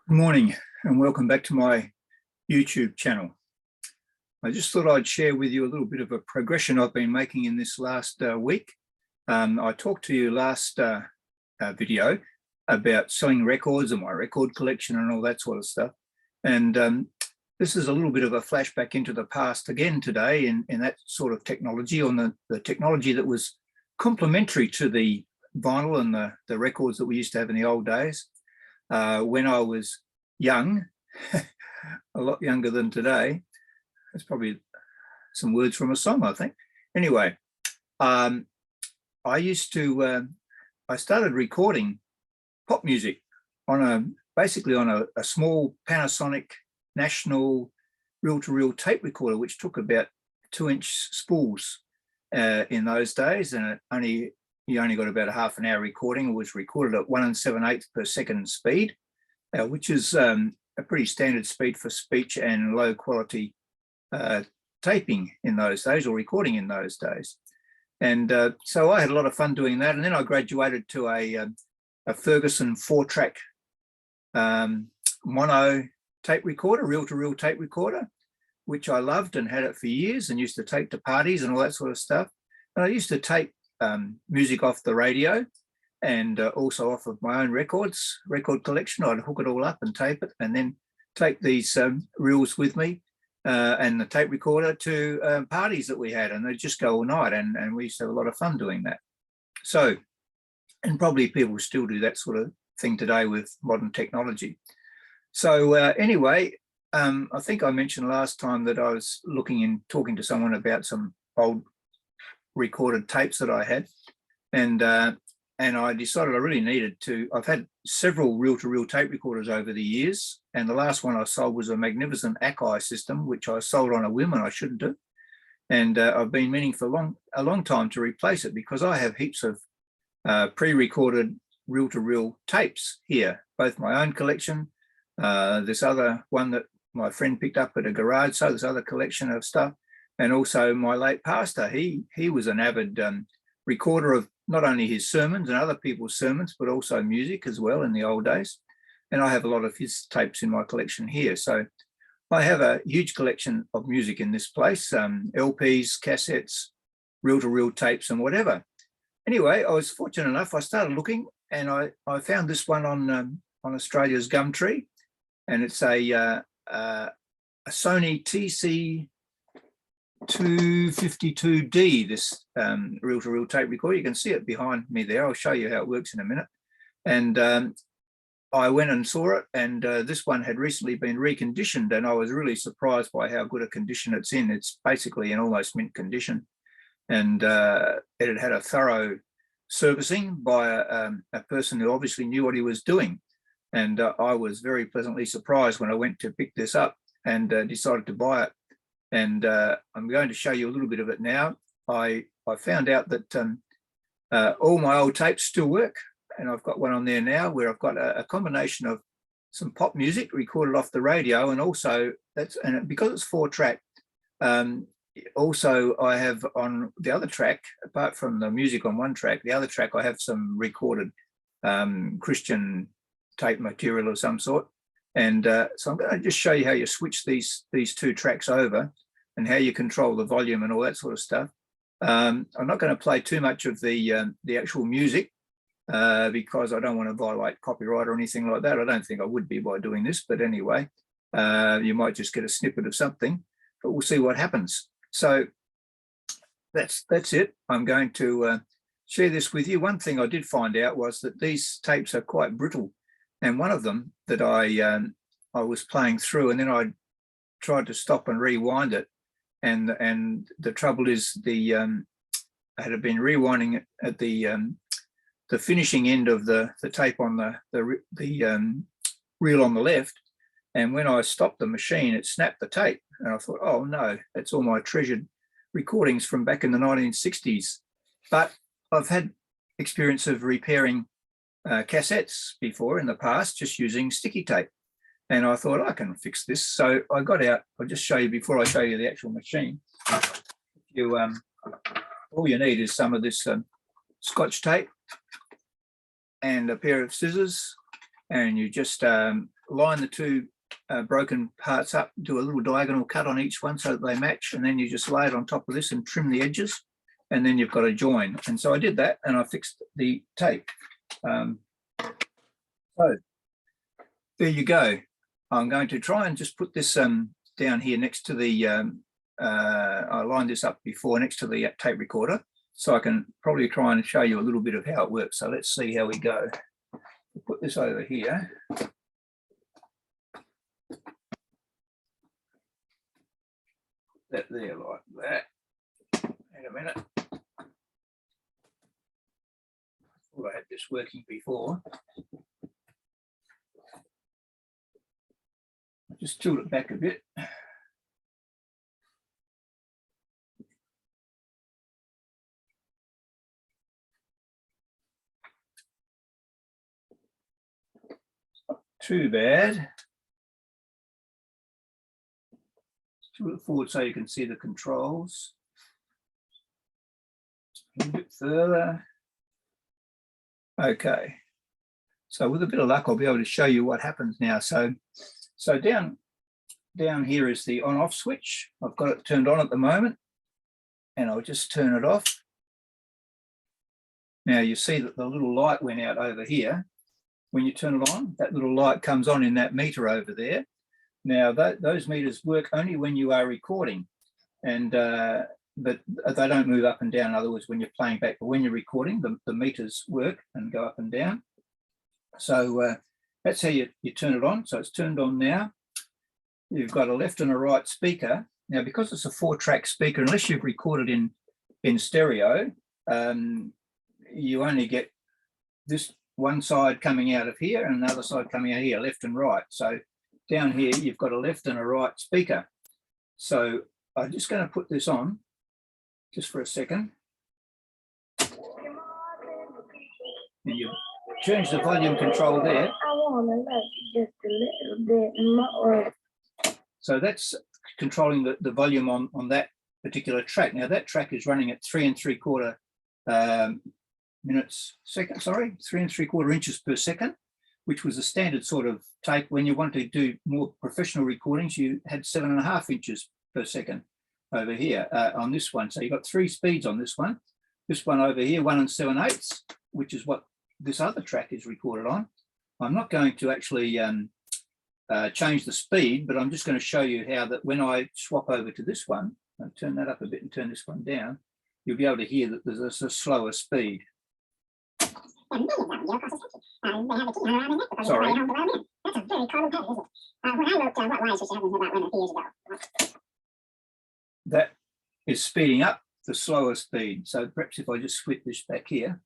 Good morning and welcome back to my YouTube channel. I just thought I'd share with you a little bit of a progression I've been making in this last week. I talked to you last video about selling records and my record collection and all that sort of stuff. And this is a little bit of a flashback into the past again today in that sort of technology, on the technology that was complementary to the vinyl and the records that we used to have in the old days. When I was young, a lot younger than today. That's probably some words from a song, I think. Anyway, I started recording pop music on basically on a small Panasonic National reel-to-reel tape recorder, which took about 2-inch spools in those days, and you only got about a half an hour recording. It was recorded at 1 7/8 per second speed, which is a pretty standard speed for speech and low quality taping in those days, or recording in those days. And so I had a lot of fun doing that. And then I graduated to a Ferguson 4-track mono tape recorder, reel-to-reel tape recorder, which I loved and had it for years and used to take to parties and all that sort of stuff. And I used to tape music off the radio and also off of my own record collection. I'd hook it all up and tape it, and then take these reels with me and the tape recorder to parties that we had, and they'd just go all night, and we used to have a lot of fun doing that. So, and probably people still do that sort of thing today with modern technology. So anyway, I think I mentioned last time that I was talking to someone about some old recorded tapes that I had, and I decided I really needed to. I've had several reel-to-reel tape recorders over the years, and the last one I sold was a magnificent Akai system, which I sold on a whim, and I shouldn't have. And I've been meaning for a long time to replace it, because I have heaps of pre-recorded reel-to-reel tapes here, both my own collection, this other one that my friend picked up at a garage, so this other collection of stuff, and also my late pastor. He was an avid recorder of not only his sermons and other people's sermons, but also music as well in the old days. And I have a lot of his tapes in my collection here. So I have a huge collection of music in this place, LPs, cassettes, reel-to-reel tapes and whatever. Anyway, I was fortunate enough, I started looking, and I found this one on Australia's Gumtree, and it's a Sony TC 252D, this reel-to-reel tape recorder. You can see it behind me there. I'll show you how it works in a minute. And I went and saw it, and this one had recently been reconditioned, and I was really surprised by how good a condition it's in. It's basically in almost mint condition, and it had a thorough servicing by a person who obviously knew what he was doing. And I was very pleasantly surprised when I went to pick this up and decided to buy it. And I'm going to show you a little bit of it now. I found out that all my old tapes still work, and I've got one on there now where I've got a combination of some pop music recorded off the radio, and also because it's 4-track. Also, I have on the other track, apart from the music on one track, the other track I have some recorded Christian tape material of some sort. And so I'm going to just show you how you switch these two tracks over and how you control the volume and all that sort of stuff. I'm not going to play too much of the actual music because I don't want to violate copyright or anything like that. I don't think I would be by doing this, but anyway, you might just get a snippet of something, but we'll see what happens. So that's it. I'm going to share this with you. One thing I did find out was that these tapes are quite brittle. And one of them that I was playing through, and then I tried to stop and rewind it, and the trouble is I had been rewinding it at the finishing end of the tape on the reel on the left, and when I stopped the machine, it snapped the tape, and I thought, oh no, that's all my treasured recordings from back in the 1960s. But I've had experience of repairing cassettes before in the past, just using sticky tape, and I thought I can fix this. So I got out. I'll just show you before I show you the actual machine. All you need is some of this Scotch tape and a pair of scissors, and you just line the two broken parts up, do a little diagonal cut on each one so that they match, and then you just lay it on top of this and trim the edges, and then you've got a join. And so I did that, and I fixed the tape. So there you go. I'm going to try and just put this down here next to the, I lined this up before next to the tape recorder, so I can probably try and show you a little bit of how it works. So let's see how we go. We'll put this over here. That there like that. Wait a minute. I thought I had this working before. I'll just tilt it back a bit. Not too bad. Tilt it forward so you can see the controls. A little bit further. Okay. So with a bit of luck, I'll be able to show you what happens now. So down here is the on-off switch. I've got it turned on at the moment, and I'll just turn it off. Now you see that the little light went out over here. When you turn it on, that little light comes on in that meter over there. Now those meters work only when you are recording, and but they don't move up and down. In other words, when you're playing back, but when you're recording, the meters work and go up and down. So that's how you turn it on. So it's turned on now. You've got a left and a right speaker. Now, because it's a 4-track speaker, unless you've recorded in stereo, you only get this one side coming out of here and another side coming out here, left and right. So down here, you've got a left and a right speaker. So I'm just going to put this on just for a second. And you change the volume control there. I want to let just a little bit more. So that's controlling the volume on that particular track. Now that track is running at 3 3/4 3 3/4 inches per second, which was a standard sort of tape. When you wanted to do more professional recordings, you had 7.5 inches per second over here on this one. So you've got 3 speeds on this one. This one over here, 1 7/8, which is what this other track is recorded on. I'm not going to actually change the speed, but I'm just going to show you how that when I swap over to this one, and turn that up a bit and turn this one down, you'll be able to hear that there's a slower speed. Sorry. That is speeding up the slower speed. So perhaps if I just switch this back here,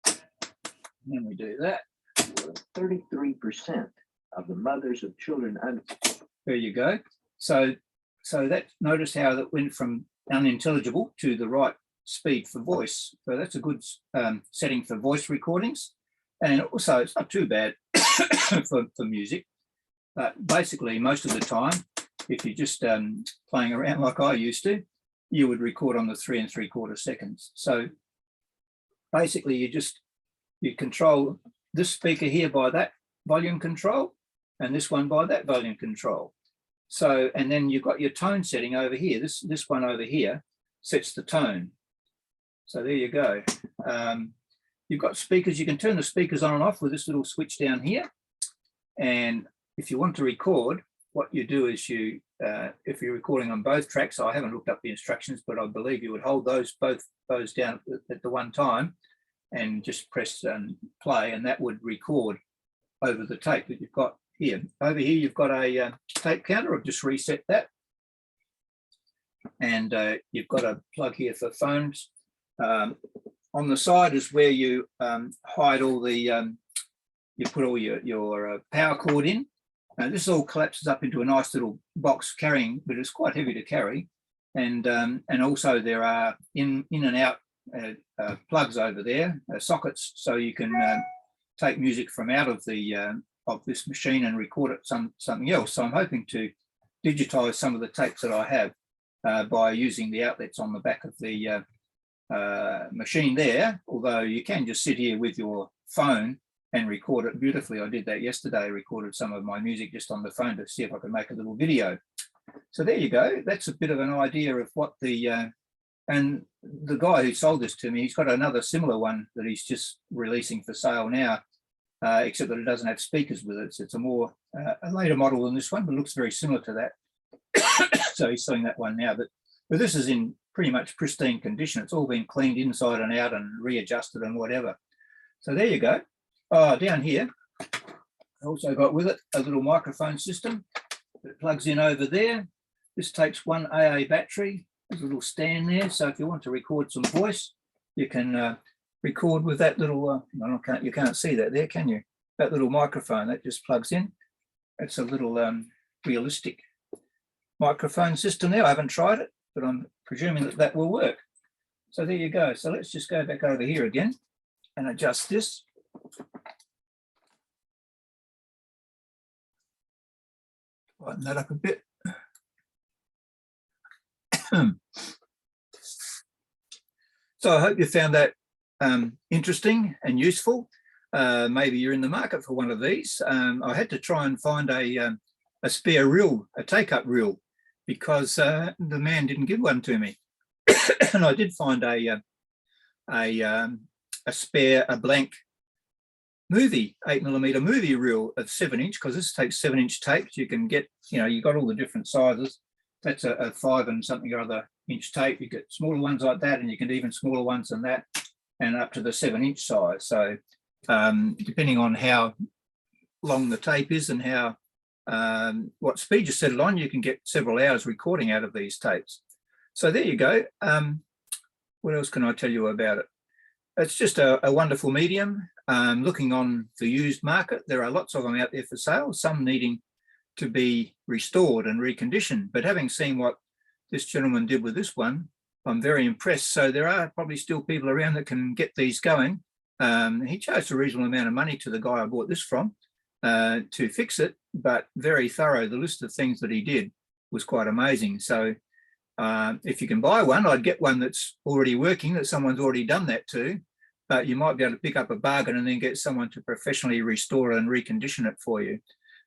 and we do that. 33% of the mothers of children under. There you go. So that, notice how that went from unintelligible to the right speed for voice. So that's a good setting for voice recordings. And also it's not too bad for music. But basically most of the time, if you're just playing around like I used to, you would record on the 3 3/4 seconds. So basically you control this speaker here by that volume control and this one by that volume control. So, and then you've got your tone setting over here. This one over here sets the tone. So there you go. You've got speakers. You can turn the speakers on and off with this little switch down here. And if you want to record, what you do is you, if you're recording on both tracks, I haven't looked up the instructions, but I believe you would hold both those down at the one time and just press play, and that would record over the tape that you've got here. Over here, you've got a tape counter. I've just reset that. And you've got a plug here for phones. On the side is where you hide all the, you put all your power cord in. This all collapses up into a nice little box carrying, but it's quite heavy to carry. And also there are in and out plugs over there, sockets, so you can take music from out of the of this machine and record it something else. So I'm hoping to digitize some of the tapes that I have by using the outlets on the back of the machine there. Although you can just sit here with your phone and record it beautifully. I did that yesterday. I recorded some of my music just on the phone to see if I could make a little video. So there you go. That's a bit of an idea of what the and the guy who sold this to me, he's got another similar one that he's just releasing for sale now, except that it doesn't have speakers with it. So it's a more a later model than this one, but looks very similar to that. So he's selling that one now, but this is in pretty much pristine condition. It's all been cleaned inside and out and readjusted and whatever. So there you go. Down here, I also got with it a little microphone system that plugs in over there. This takes one AA battery. There's a little stand there. So if you want to record some voice, you can record with that little, you can't see that there, can you? That little microphone that just plugs in. It's a little realistic microphone system there. I haven't tried it, but I'm presuming that that will work. So there you go. So let's just go back over here again and adjust this. Lighten that up a bit. So I hope you found that interesting and useful. Maybe you're in the market for one of these. I had to try and find a spare reel, a take-up reel, because the man didn't give one to me. And I did find a blank movie 8mm movie reel of 7-inch, because this takes 7-inch tapes. You can get, you got all the different sizes. That's a 5 and something or other inch tape. You get smaller ones like that, and you can even smaller ones than that, and up to the 7-inch size. So depending on how long the tape is and how what speed you set it on, you can get several hours recording out of these tapes. So there you go. What else can I tell you about it? It's just a wonderful medium. Looking on the used market, there are lots of them out there for sale, some needing to be restored and reconditioned. But having seen what this gentleman did with this one, I'm very impressed. So there are probably still people around that can get these going. He charged a reasonable amount of money to the guy I bought this from to fix it, but very thorough. The list of things that he did was quite amazing. So if you can buy one, I'd get one that's already working, that someone's already done that to, but you might be able to pick up a bargain and then get someone to professionally restore and recondition it for you.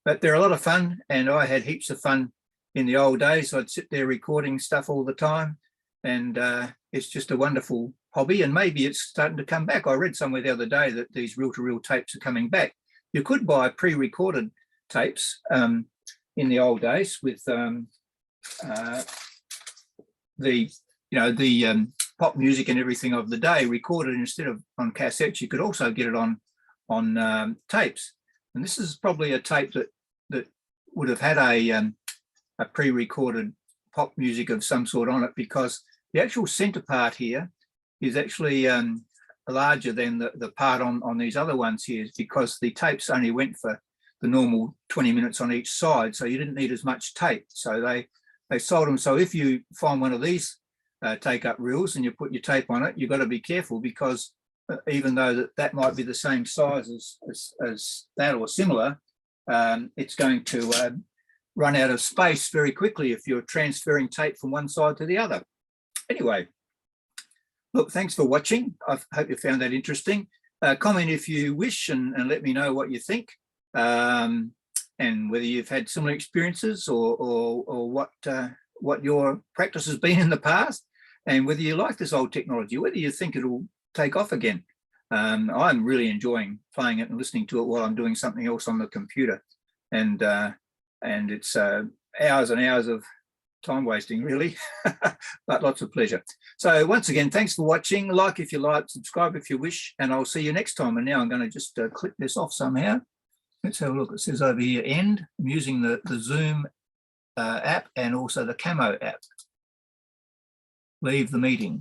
But they're a lot of fun, and I had heaps of fun in the old days. I'd sit there recording stuff all the time, and it's just a wonderful hobby, and maybe it's starting to come back. I read somewhere the other day that these reel-to-reel tapes are coming back. You could buy pre-recorded tapes in the old days with the pop music and everything of the day recorded instead of on cassettes. You could also get it on tapes, and this is probably a tape that would have had a pre-recorded pop music of some sort on it, because the actual center part here is actually larger than the part on these other ones here, because the tapes only went for the normal 20 minutes on each side, so you didn't need as much tape. So they sold them. So if you find one of these take-up reels and you put your tape on it, you've got to be careful, because even though that might be the same size as that or similar, it's going to run out of space very quickly if you're transferring tape from one side to the other. Anyway, look, thanks for watching. I hope you found that interesting. Comment if you wish, and let me know what you think, and whether you've had similar experiences or what your practice has been in the past, and whether you like this old technology, whether you think it'll take off again. I'm really enjoying playing it and listening to it while I'm doing something else on the computer, and it's hours and hours of time wasting, really, but lots of pleasure. So once again, thanks for watching. Like if you like, subscribe if you wish, and I'll see you next time. And now I'm going to just click this off somehow. Let's have a look. It says over here end. I'm using the Zoom app and also the Camo app. Leave the meeting.